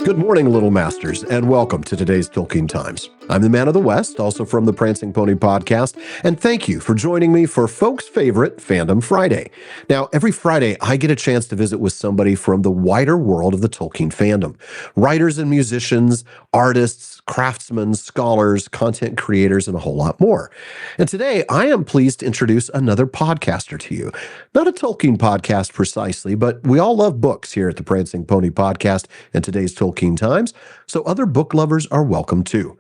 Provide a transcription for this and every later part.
Good morning, Little Masters, and welcome to today's Tolkien Times. I'm the Man of the West, also from the Prancing Pony podcast, and thank you for joining me for folks' favorite Fandom Friday. Now, every Friday, I get a chance to visit with somebody from the wider world of the Tolkien fandom. Writers and musicians, artists, craftsmen, scholars, content creators, and a whole lot more. And today, I am pleased to introduce another podcaster to you. Not a Tolkien podcast precisely, but we all love books here at the Prancing Pony podcast and today's Tolkien Times, so other book lovers are welcome too.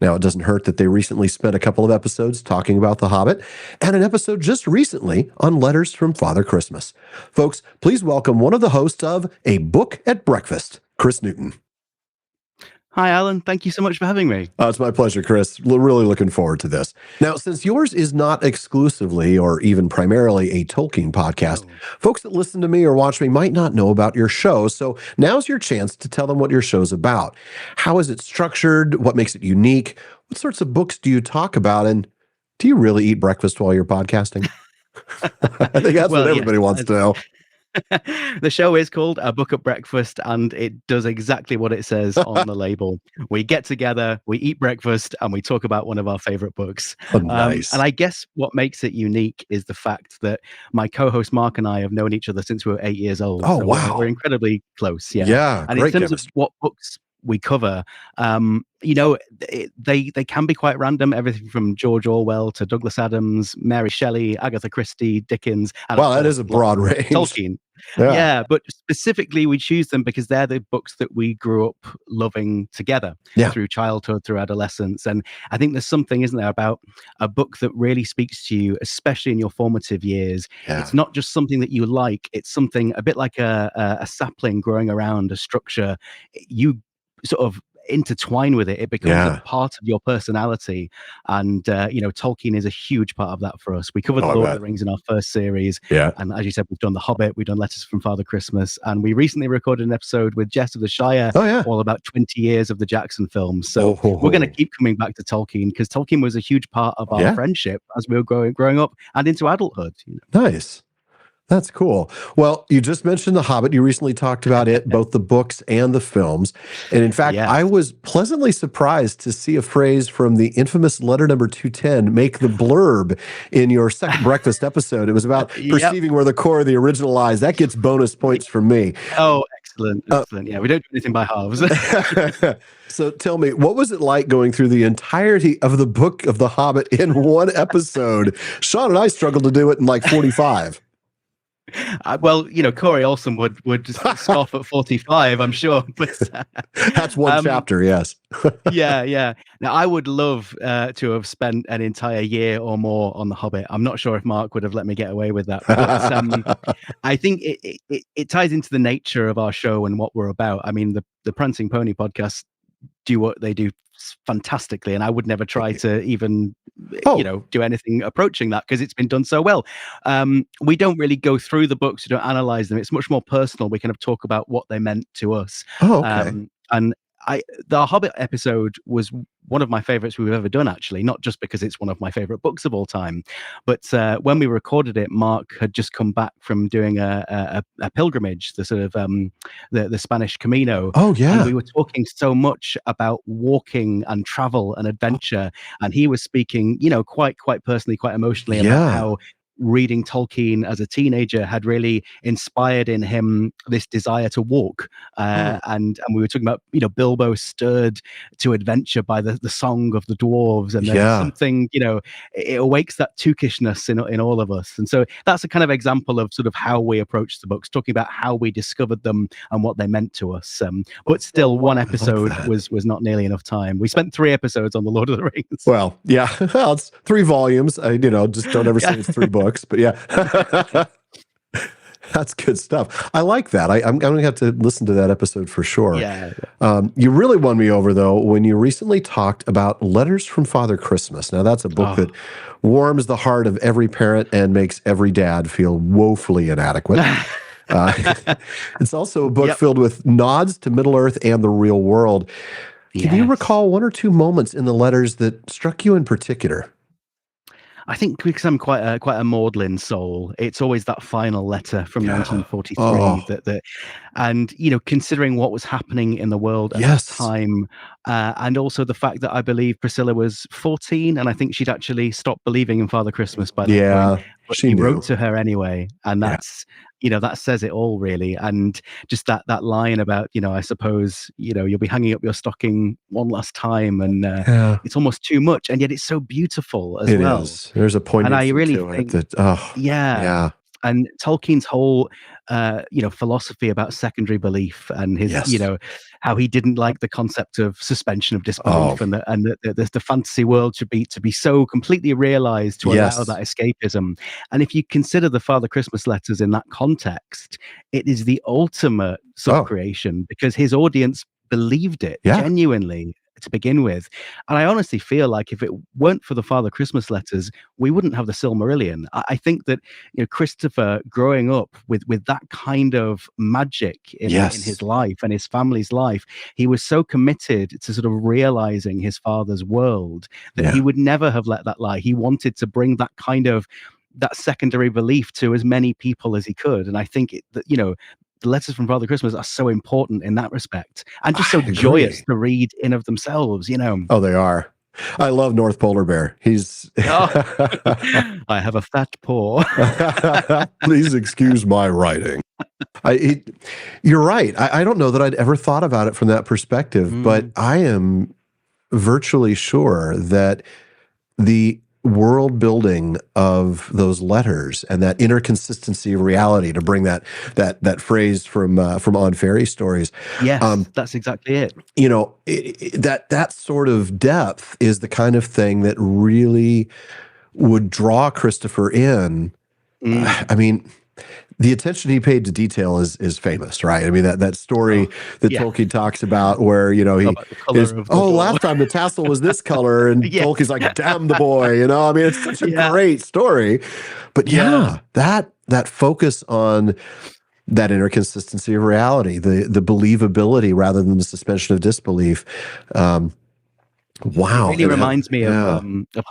Now, it doesn't hurt that they recently spent a couple of episodes talking about The Hobbit, and an episode just recently on Letters from Father Christmas. Folks, please welcome one of the hosts of A Book at Breakfast, Chris Newton. Hi, Alan. Thank you so much for having me. It's my pleasure, Chris. Really looking forward to this. Now, since yours is not exclusively or even primarily a Tolkien podcast, folks that listen to me or watch me might not know about your show. So now's your chance to tell them what your show's about. How is it structured? What makes it unique? What sorts of books do you talk about? And do you really eat breakfast while you're podcasting? I think that's what everybody wants to know. The show is called A Book at Breakfast, and it does exactly what it says on the label. We get together, we eat breakfast, and we talk about one of our favorite books. Oh, nice. And I guess what makes it unique is the fact that my co-host Mark and I have known each other since we were 8 years old. Oh, so wow. We're incredibly close. Yeah. Yeah. And in terms of what books we cover, they can be quite random. Everything from George Orwell to Douglas Adams, Mary Shelley, Agatha Christie, Dickens. And wow, that is a broad range. Tolkien. Yeah, but specifically we choose them because they're the books that we grew up loving together through childhood, through adolescence. And I think there's something, isn't there, about a book that really speaks to you, especially in your formative years. Yeah. It's not just something that you like. It's something a bit like a sapling growing around a structure. You sort of intertwine with it. It becomes a part of your personality. And, Tolkien is a huge part of that for us. We covered Lord of the Rings in our first series. Yeah. And as you said, we've done The Hobbit, we've done Letters from Father Christmas, and we recently recorded an episode with Jess of the Shire, all about 20 years of the Jackson films. So we're going to keep coming back to Tolkien because Tolkien was a huge part of our friendship as we were growing up and into adulthood. Nice. That's cool. Well, you just mentioned The Hobbit. You recently talked about it, both the books and the films. And in fact, I was pleasantly surprised to see a phrase from the infamous letter number 210 make the blurb in your second breakfast episode. It was about perceiving where the core of the original lies. That gets bonus points from me. Oh, excellent. Excellent. Yeah, we don't do anything by halves. So tell me, what was it like going through the entirety of the book of The Hobbit in one episode? Sean and I struggled to do it in like 45. Corey Olsen would scoff at 45, I'm sure. But that's one chapter, yes. yeah. Now, I would love to have spent an entire year or more on The Hobbit. I'm not sure if Mark would have let me get away with that. But I think it ties into the nature of our show and what we're about. I mean, the Prancing Pony podcast do what they do fantastically, and I would never try to even do anything approaching that because it's been done so well. We don't really go through the books, we don't analyze them. It's much more personal. We kind of talk about what they meant to us. And the Hobbit episode was one of my favorites we've ever done, actually, not just because it's one of my favorite books of all time, but when we recorded it, Mark had just come back from doing a pilgrimage, the sort of the Spanish Camino. And we were talking so much about walking and travel and adventure, and he was speaking, quite personally, quite emotionally about how reading Tolkien as a teenager had really inspired in him this desire to walk. And we were talking about, Bilbo stirred to adventure by the song of the dwarves. And there's something, it awakes that tookishness in all of us. And so that's a kind of example of sort of how we approach the books, talking about how we discovered them and what they meant to us. But still, one episode was not nearly enough time. We spent 3 episodes on the Lord of the Rings. Well, yeah. Well, it's 3 volumes. Just don't ever say it's 3 books. But yeah, that's good stuff. I like that. I'm going to have to listen to that episode for sure. Yeah. You really won me over, though, when you recently talked about Letters from Father Christmas. Now, that's a book that warms the heart of every parent and makes every dad feel woefully inadequate. It's also a book filled with nods to Middle-earth and the real world. Can you recall 1 or 2 moments in the letters that struck you in particular? I think because I'm quite a maudlin soul, it's always that final letter from 1943 that and considering what was happening in the world at that Yes. time, and also the fact that I believe Priscilla was 14, and I think she'd actually stopped believing in Father Christmas by that point, Yeah, but she he wrote knew. to her anyway, and Yeah. that says it all, really. And just that line about, I suppose, you'll be hanging up your stocking one last time, and Yeah, it's almost too much, and yet it's so beautiful as it well. is. There's a And I poignancy really to it think, that, oh, yeah. yeah. And Tolkien's whole, philosophy about secondary belief, and his, Yes. how he didn't like the concept of suspension of Oh, disbelief, and the fantasy world should be to be so completely realized to allow that yes. escapism. And if you consider the Father Christmas letters in that context, it is the ultimate Oh, subcreation, because his audience believed it yeah. genuinely to begin with. And I honestly feel like if it weren't for the Father Christmas letters, we wouldn't have the Silmarillion. I think that Christopher growing up with that kind of magic in his Yes. life and his family's life, he was so committed to sort of realizing his father's world that he Yeah. would never have let that lie. He wanted to bring that kind of that secondary belief to as many people as he could. And I think the letters from Father Christmas are so important in that respect, and just so I joyous agree. to read in of themselves. Oh, they are. I love North Polar Bear. He's Oh, I have a fat paw. please excuse my writing. You're right. I don't know that I'd ever thought about it from that perspective, but Mm, I am virtually sure that the world building of those letters and that inner consistency of reality, to bring that phrase from On Fairy Stories, yes, um, that's exactly it. that sort of depth is the kind of thing that really would draw Christopher in. Mm. I mean, the attention he paid to detail is famous, right? I mean, that story Oh, that yeah. Tolkien talks about where, About the is, color of the oh, door. last time the tassel was this color, and Yeah. Tolkien's like, damn the boy. I mean, it's such a Yeah. great story. But Yeah. yeah, that focus on that inner consistency of reality, the believability rather than the suspension of disbelief. Um, It wow. really reminds me Yeah. of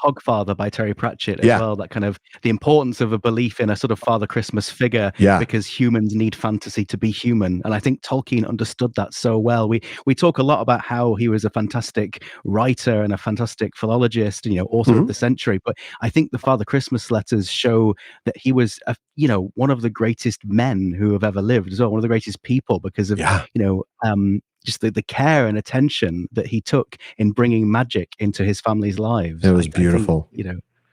Hogfather by Terry Pratchett as Yeah. well, that kind of the importance of a belief in a sort of Father Christmas figure, Yeah. because humans need fantasy to be human. And I think Tolkien understood that so well. We talk a lot about how he was a fantastic writer and a fantastic philologist, author of Mhm. the century. But I think the Father Christmas letters show that he was one of the greatest men who have ever lived as well, one of the greatest people, because of, Yeah. just the care and attention that he took in bringing magic into his family's lives. It I, was I think, beautiful.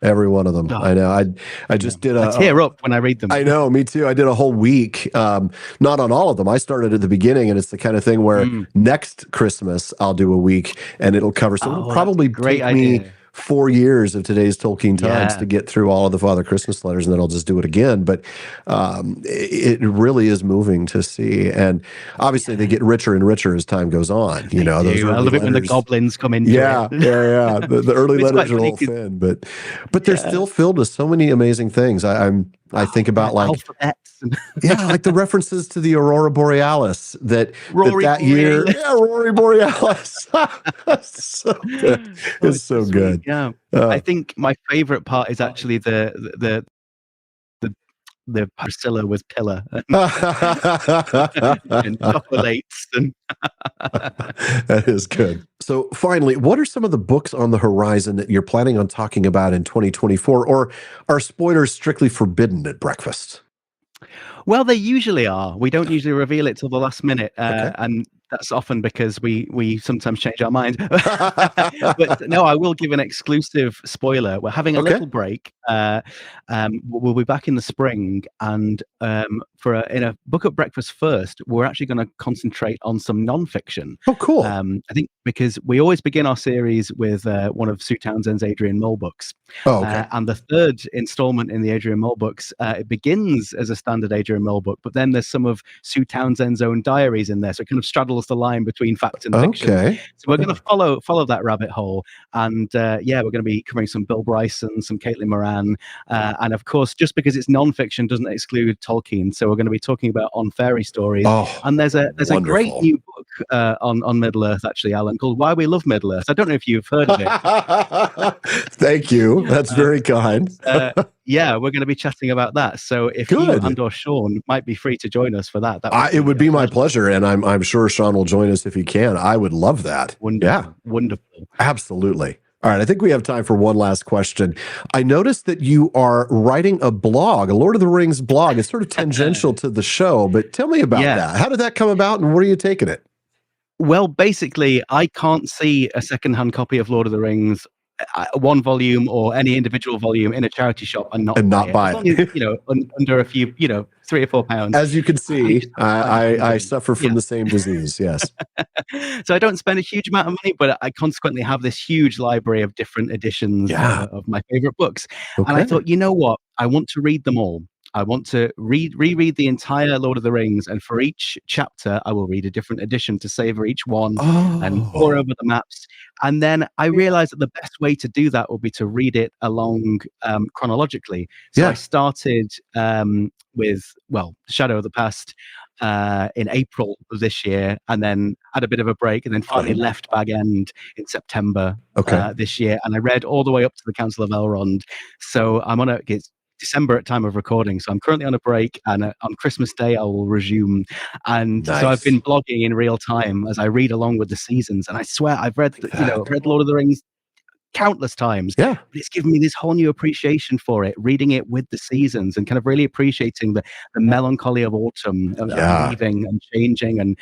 Every one of them. oh, I know. I yeah, just did I tear up when I read them. I know, me too. I did a whole week, not on all of them. I started at the beginning, and it's the kind of thing where Mm. next Christmas I'll do a week, and it'll cover. So it'll Oh, that's a probably great take me idea. 4 years of today's Tolkien times Yeah. to get through all of the Father Christmas letters, and then I'll just do it again. But it really is moving to see, and obviously they Yeah, get richer and richer as time goes on. they Those do. I early love it when the letters. goblins come into it. Yeah, yeah, yeah. The early It's quite letters are a funny little 'cause thin, but they're yeah. still filled with so many amazing things. I Oh, think yeah, about, like, alphabets and yeah, like the references to the Aurora Borealis Rory that year. Borealis. Yeah, Rory Borealis. So good. Oh, It's it's so so sweet, good. yeah. I Uh, think my favorite part is actually the Priscilla with Pillar and chocolates and that is good. So finally, what are some of the books on the horizon that you're planning on talking about in 2024, or are spoilers strictly forbidden at breakfast? Well, they usually are. We don't usually reveal it till the last minute, Okay. and that's often because we sometimes change our minds. But no, I will give an exclusive spoiler. We're having a Okay. little break. We'll be back in the spring, and in a book at breakfast first, we're actually going to concentrate on some nonfiction. Oh, cool. I think because we always begin our series with one of Sue Townsend's Adrian Mole books, Oh, okay. and the third installment in the Adrian Mole books, it begins as a standard Adrian Mole book, but then there's some of Sue Townsend's own diaries in there, so it kind of straddles the line between fact and fiction. Okay. So we're going to follow that rabbit hole, and yeah, we're going to be covering some Bill Bryson, some Caitlin Moran, and of course, just because it's non-fiction doesn't exclude Tolkien. So we're going to be talking about On Fairy Stories, Oh, and there's a great wonderful. new book on Middle Earth, actually, Alan, called Why We Love Middle Earth. I don't know if you've heard of it. Thank you. That's very kind. Yeah, we're going to be chatting about that. So if Good. you and or Sean might be free to join us for that, It would be my pleasure, and I'm sure Sean will join us if he can. I would love that. Wonderful. Wonderful. Absolutely. All right, I think we have time for one last question. I noticed that you are writing a blog, a Lord of the Rings blog. It's sort of tangential to the show, but tell me about that. How did that come about, and where are you taking it? Well, basically, I can't see a secondhand copy of Lord of the Rings, one volume or any individual volume in a charity shop and not buy it. As long as, under a few, $3 or £4. As you can see, I suffer from the same disease. Yes. So I don't spend a huge amount of money, but I consequently have this huge library of different editions of my favorite books. Okay. And I thought, you know what? I want to read them all. I want to reread the entire Lord of the Rings, and for each chapter, I will read a different edition to savor each one and pour over the maps. And then I realized that the best way to do that would be to read it along chronologically. So I started with Shadow of the Past in April of this year, and then had a bit of a break, and then finally left Bag End in September this year. And I read all the way up to the Council of Elrond. So I'm on it's December at time of recording, so I'm currently on a break, and on Christmas Day I will resume. And so I've been blogging in real time as I read along with the seasons, and I swear I've read read Lord of the Rings countless times, but it's given me this whole new appreciation for it, reading it with the seasons and kind of really appreciating the melancholy of autumn, of leaving and changing, and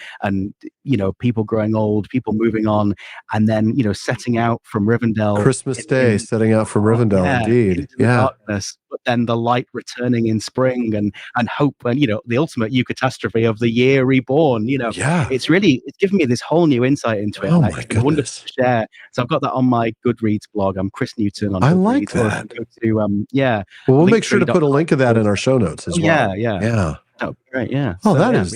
people growing old, people moving on, and then setting out from Rivendell, Christmas Day, setting out from Rivendell, indeed, into the darkness, but then the light returning in spring, and hope, and the ultimate eucatastrophe of the year reborn. It's given me this whole new insight into it. Oh my goodness. Wonderful to share. So I've got that on my Goodreads blog. I'm Chris Newton on Goodreads. I like that. Well, we'll make sure to put a link of that in our show notes as well. Yeah. Oh, great. Yeah. Oh, that is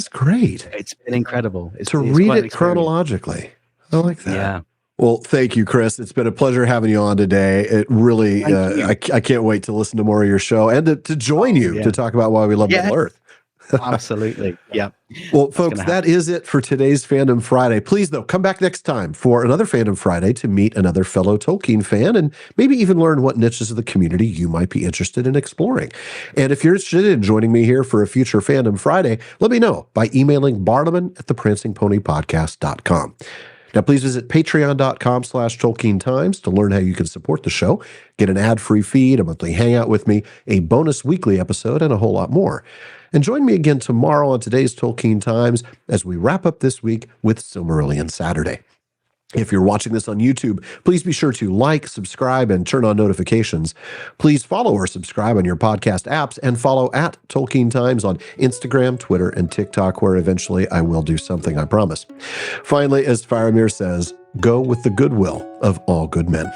great. It's been incredible. It's read it chronologically. I like that. Yeah. Well, thank you, Chris. It's been a pleasure having you on today. It really, I can't wait to listen to more of your show and to join you to talk about why we love Middle Earth. Absolutely. Yeah. Well, folks, that is it for today's Fandom Friday. Please, though, come back next time for another Fandom Friday to meet another fellow Tolkien fan and maybe even learn what niches of the community you might be interested in exploring. And if you're interested in joining me here for a future Fandom Friday, let me know by emailing barliman@theprancingponypodcast.com. Now, please visit patreon.com/Tolkien Times to learn how you can support the show, get an ad-free feed, a monthly hangout with me, a bonus weekly episode, and a whole lot more. And join me again tomorrow on today's Tolkien Times as we wrap up this week with Silmarillion Saturday. If you're watching this on YouTube, please be sure to like, subscribe, and turn on notifications. Please follow or subscribe on your podcast apps, and follow at Tolkien Times on Instagram, Twitter, and TikTok, where eventually I will do something, I promise. Finally, as Faramir says, go with the goodwill of all good men.